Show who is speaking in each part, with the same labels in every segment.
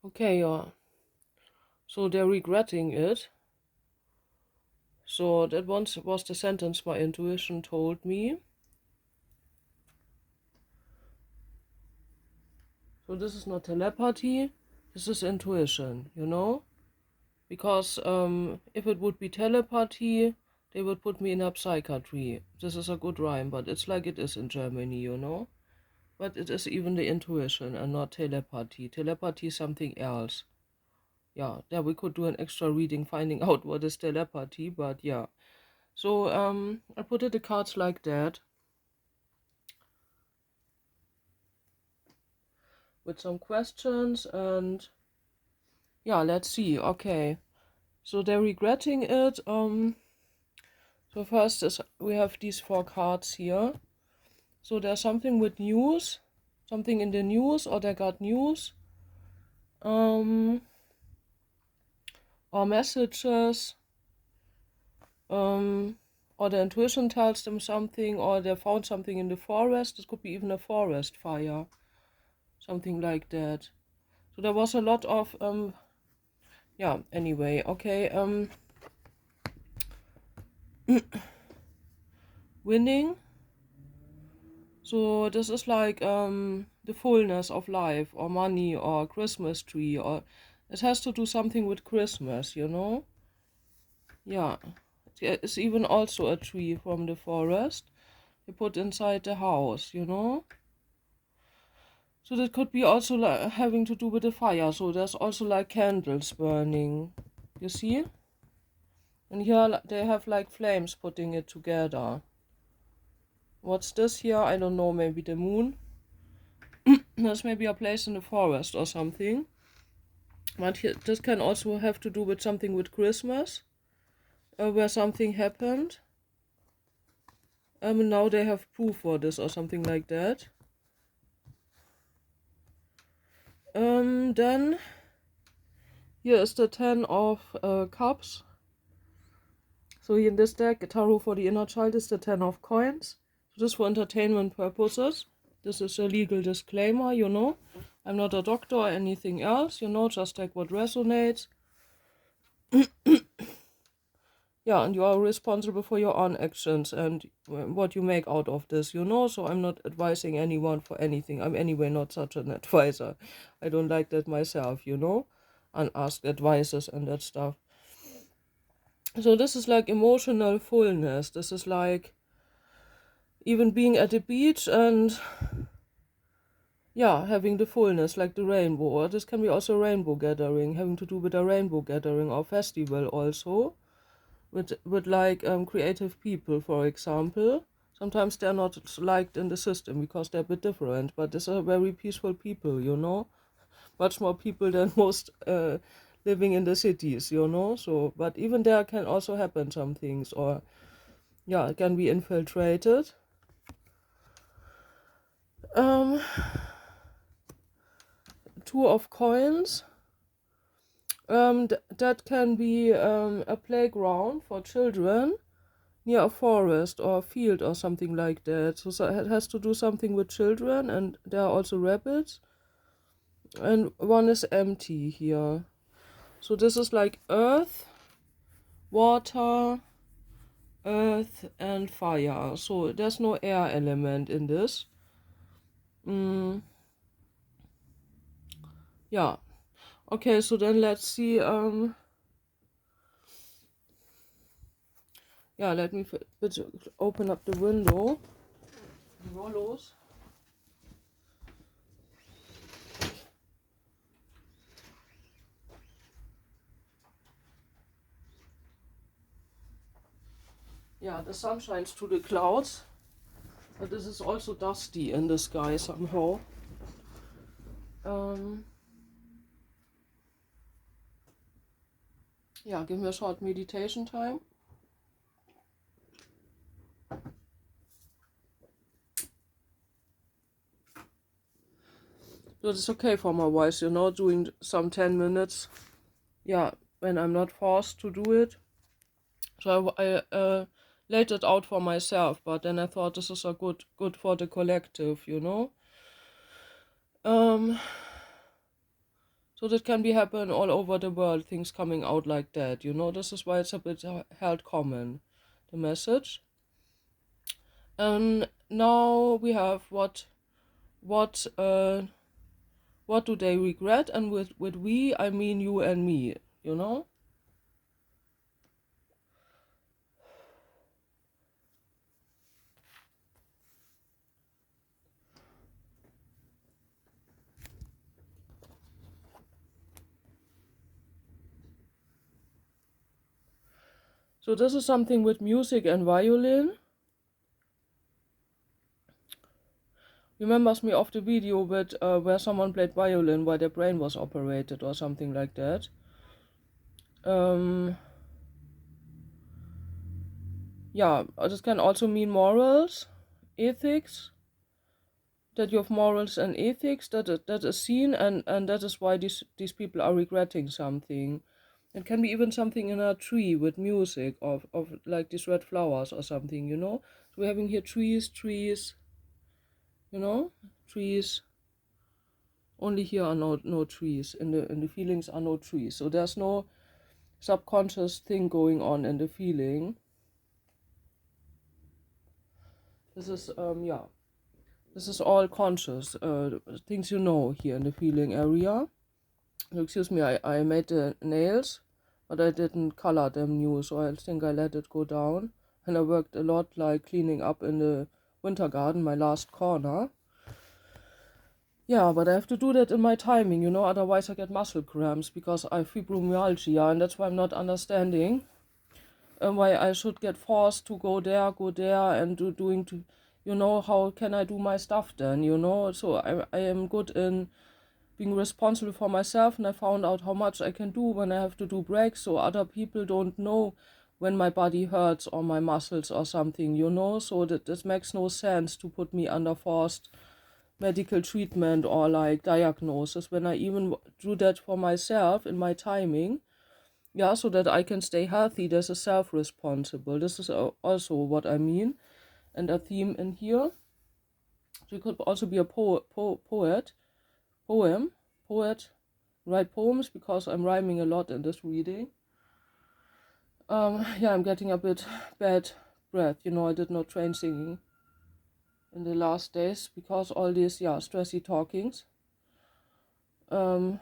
Speaker 1: Okay, yeah. So they're regretting it. So that once was the sentence my intuition told me. So this is not telepathy, this is intuition, you know? Because if it would be telepathy, they would put me in a psychiatry. This is a good rhyme, but it's like it is in Germany, you know? But it is even the intuition and not telepathy. Telepathy is something else. Yeah, there we could do an extra reading finding out what is telepathy, but yeah. So I put it the cards like that. With some questions and yeah, let's see. Okay. So they're regretting it. So first is we have these 4 cards here. So there's something with news, something in the news, or they got news, or messages, or the intuition tells them something, or they found something in the forest. It could be even a forest fire, something like that. So there was a lot of yeah. Anyway, okay. Winning. So this is like the fullness of life, or money, or Christmas tree, or it has to do something with Christmas, you know? Yeah. It's even also a tree from the forest you put inside the house, you know? So that could be also like having to do with the fire. So there's also like candles burning. You see? And here they have like flames putting it together. What's this here? I don't know, maybe the moon? There's maybe a place in the forest or something. But here, this can also have to do with something with Christmas, where something happened. Now they have proof for this or something like that. Then here is the 10 of Cups. So here in this deck, a tarot for the inner child is the 10 of Coins. So this for entertainment purposes. This is a legal disclaimer, you know. I'm not a doctor or anything else, you know, just take what resonates. Yeah, and you are responsible for your own actions and what you make out of this, you know. So I'm not advising anyone for anything. I'm anyway not such an advisor. I don't like that myself, you know. Unasked advices and that stuff. So this is like emotional fullness. This is like even being at the beach and yeah, having the fullness, like the rainbow. Or this can be also rainbow gathering, having to do with a rainbow gathering or festival also. With like creative people, for example. Sometimes they're not liked in the system because they're a bit different, but these are very peaceful people, you know. Much more people than most living in the cities, you know. So, but even there can also happen some things, or yeah, it can be infiltrated. Um, 2 of Coins. That can be a playground for children near a forest or a field or something like that. So it has to do something with children, and there are also rabbits. And one is empty here. So this is like earth, water, earth, and fire. So there's no air element in this. Yeah. Okay, so then let's see. Yeah, let me open up the window. Rollos. Yeah, the sun shines through the clouds, but this is also dusty in the sky somehow. Yeah, give me a short meditation time. So it's okay for my voice, you know, doing some 10 minutes. Yeah, when I'm not forced to do it. So I laid it out for myself, but then I thought this is a good for the collective, you know. So that can be happen all over the world, things coming out like that, you know. This is why it's a bit held common, the message. And now we have what do they regret, and with we I mean you and me, you know. So this is something with music and violin. Remembers me of the video with where someone played violin while their brain was operated or something like that. Yeah, this can also mean morals, ethics, that you have morals and ethics that is seen, and that is why these people are regretting something. It can be even something in a tree with music of like these red flowers or something, you know. So we're having here trees, you know, trees. Only here are no trees. In the feelings are no trees. So there's no subconscious thing going on in the feeling. This is yeah. This is all conscious, things you know here in the feeling area. Excuse me, I made the nails, but I didn't color them new, so I think I let it go down. And I worked a lot, like cleaning up in the winter garden, my last corner. Yeah, but I have to do that in my timing, you know, otherwise I get muscle cramps because I have fibromyalgia, and that's why I'm not understanding why I should get forced to go there, and doing to, you know, how can I do my stuff then, you know? So I am good in being responsible for myself, and I found out how much I can do when I have to do breaks, so other people don't know when my body hurts or my muscles or something, you know? So that this makes no sense to put me under forced medical treatment or like diagnosis when I even do that for myself in my timing. Yeah, so that I can stay healthy. This is self-responsible. This is also what I mean. And a theme in here. So you could also be a poet, write poems, because I'm rhyming a lot in this reading. Yeah, I'm getting a bit bad breath. You know, I did not train singing in the last days because all these, yeah, stressy talkings. Yeah.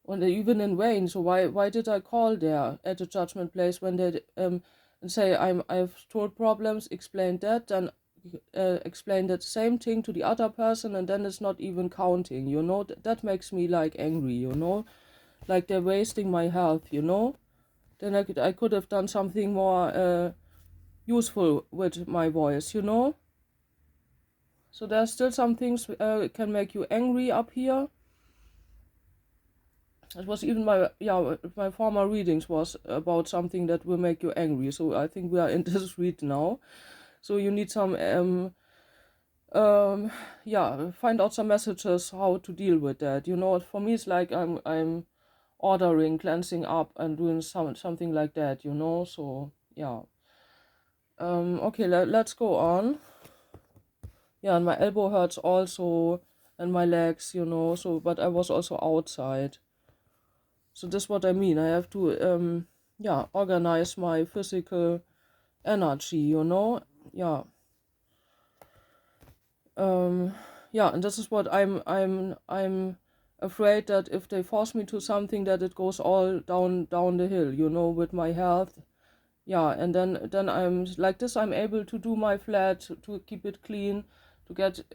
Speaker 1: And even in vain. So why did I call there at the judgment place when they and say I've told problems, explained that, then explain that same thing to the other person, and then it's not even counting, you know. That makes me like angry, you know, like they're wasting my health, you know. Then I could have done something more useful with my voice, you know. So there's still some things can make you angry up here. It was even my former readings was about something that will make you angry. So I think we are in this read now. So you need some find out some messages how to deal with that. You know, for me it's like I'm ordering, cleansing up, and doing something like that. You know, so yeah. Okay, let's go on. Yeah, and my elbow hurts also, and my legs. You know, so but I was also outside. So that's what I mean. I have to organize my physical energy, you know. Yeah. And this is what I'm afraid that if they force me to something, that it goes all down the hill, you know, with my health. Yeah, and then I'm like this, I'm able to do my flat, to keep it clean, to get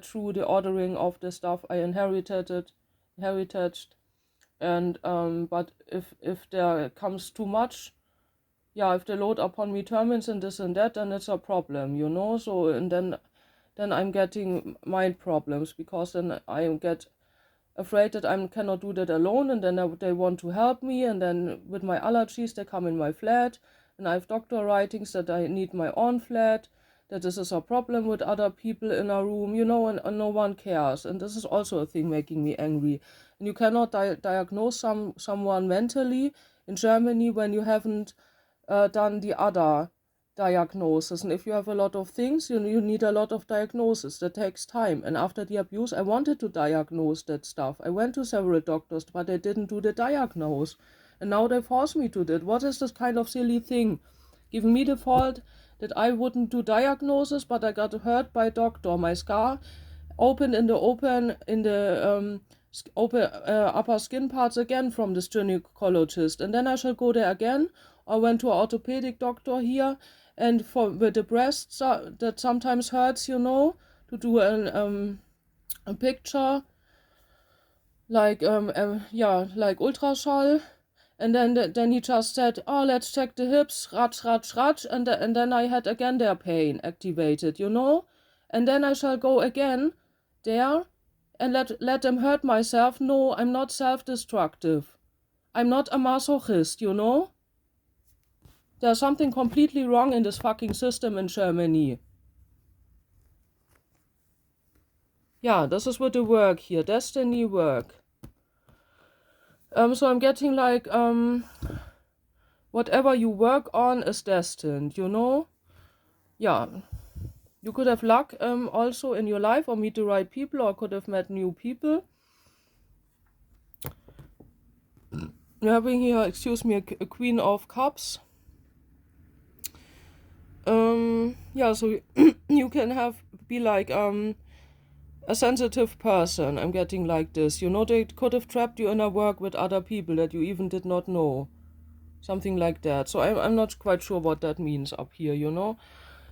Speaker 1: through the ordering of the stuff I inherited. And but if there comes too much, yeah, if the load upon me termines and this and that, then it's a problem, you know. So and then I'm getting mind problems, because then I get afraid that I cannot do that alone, and then they want to help me, and then with my allergies they come in my flat, and I have doctor writings that I need my own flat, that this is a problem with other people in a room, you know, and no one cares. And this is also a thing making me angry. And you cannot diagnose someone mentally in Germany when you haven't done the other diagnosis. And if you have a lot of things, you need a lot of diagnosis. That takes time. And after the abuse, I wanted to diagnose that stuff. I went to several doctors, but they didn't do the diagnose. And now they force me to do it. What is this kind of silly thing? Giving me the fault that I wouldn't do diagnosis, but I got hurt by a doctor. My scar opened in the upper skin parts again from this gynecologist. And then I shall go there again. I went to an orthopedic doctor here, and with the breasts that sometimes hurts, you know, to do a picture, like like ultraschall. And then he just said, oh, let's check the hips, ratsch, and then I had again their pain activated, you know. And then I shall go again there and let them hurt myself. No, I'm not self-destructive. I'm not a masochist, you know. There's something completely wrong in this fucking system in Germany. Yeah, this is with the work here, destiny work. So I'm getting like, whatever you work on is destined, you know? Yeah. You could have luck also in your life, or meet the right people, or could have met new people. You're having here, excuse me, a Queen of Cups. Yeah, so you can be like a sensitive person. I'm getting like this. You know, they could have trapped you in a work with other people that you even did not know. Something like that. So I'm not quite sure what that means up here, you know.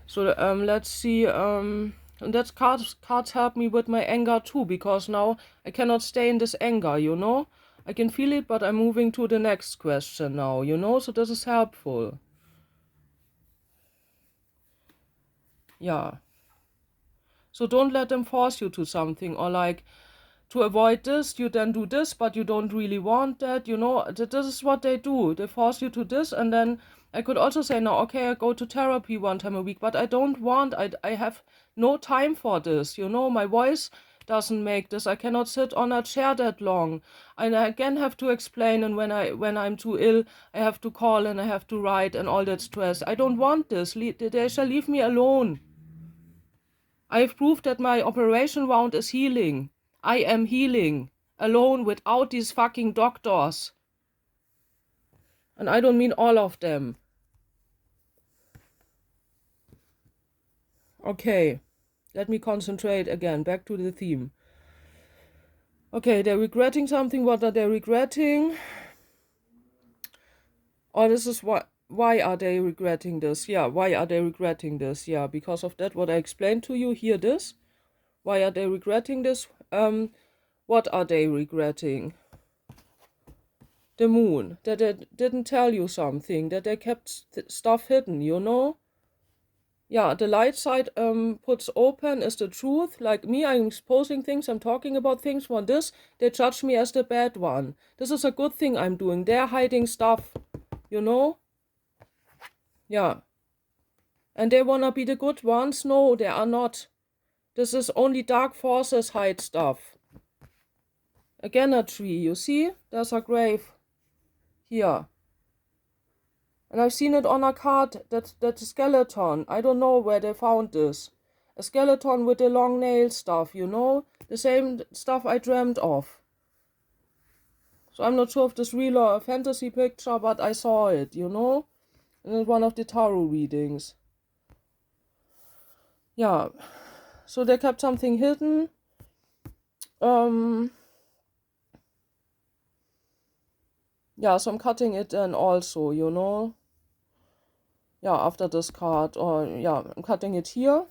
Speaker 1: So let's see. And that cards help me with my anger too, because now I cannot stay in this anger, you know. I can feel it, but I'm moving to the next question now, you know. So this is helpful. Yeah. So don't let them force you to something, or like, to avoid this, you then do this, but you don't really want that, you know. This is what they do. They force you to this, and then I could also say, no, okay, I go to therapy 1 time a week, but I don't want, I have no time for this, you know. My voice doesn't make this. I cannot sit on a chair that long. And I again have to explain, and when I'm too ill, I have to call and I have to write and all that stress. I don't want this. They shall leave me alone. I have proved that my operation wound is healing. I am healing. Alone, without these fucking doctors. And I don't mean all of them. Okay. Let me concentrate again. Back to the theme. Okay, they're regretting something. What are they regretting? Or this is why are they regretting this? Yeah, why are they regretting this? Yeah, because of that, what I explained to you here, this. Why are they regretting this? What are they regretting? The moon. That they didn't tell you something. That they kept stuff hidden, you know? Yeah, the light side puts open is the truth. Like me, I'm exposing things, I'm talking about things. For this, they judge me as the bad one. This is a good thing I'm doing. They're hiding stuff, you know? Yeah. And they wanna be the good ones? No, they are not. This is only dark forces hide stuff. Again a tree, you see? There's a grave. Here. And I've seen it on a card, that's a skeleton. I don't know where they found this. A skeleton with the long nail stuff, you know? The same stuff I dreamt of. So I'm not sure if this real or a fantasy picture, but I saw it, you know? In one of the tarot readings. Yeah. So they kept something hidden. Yeah, so I'm cutting it then also, you know? Yeah, after this card, or yeah, I'm cutting it here.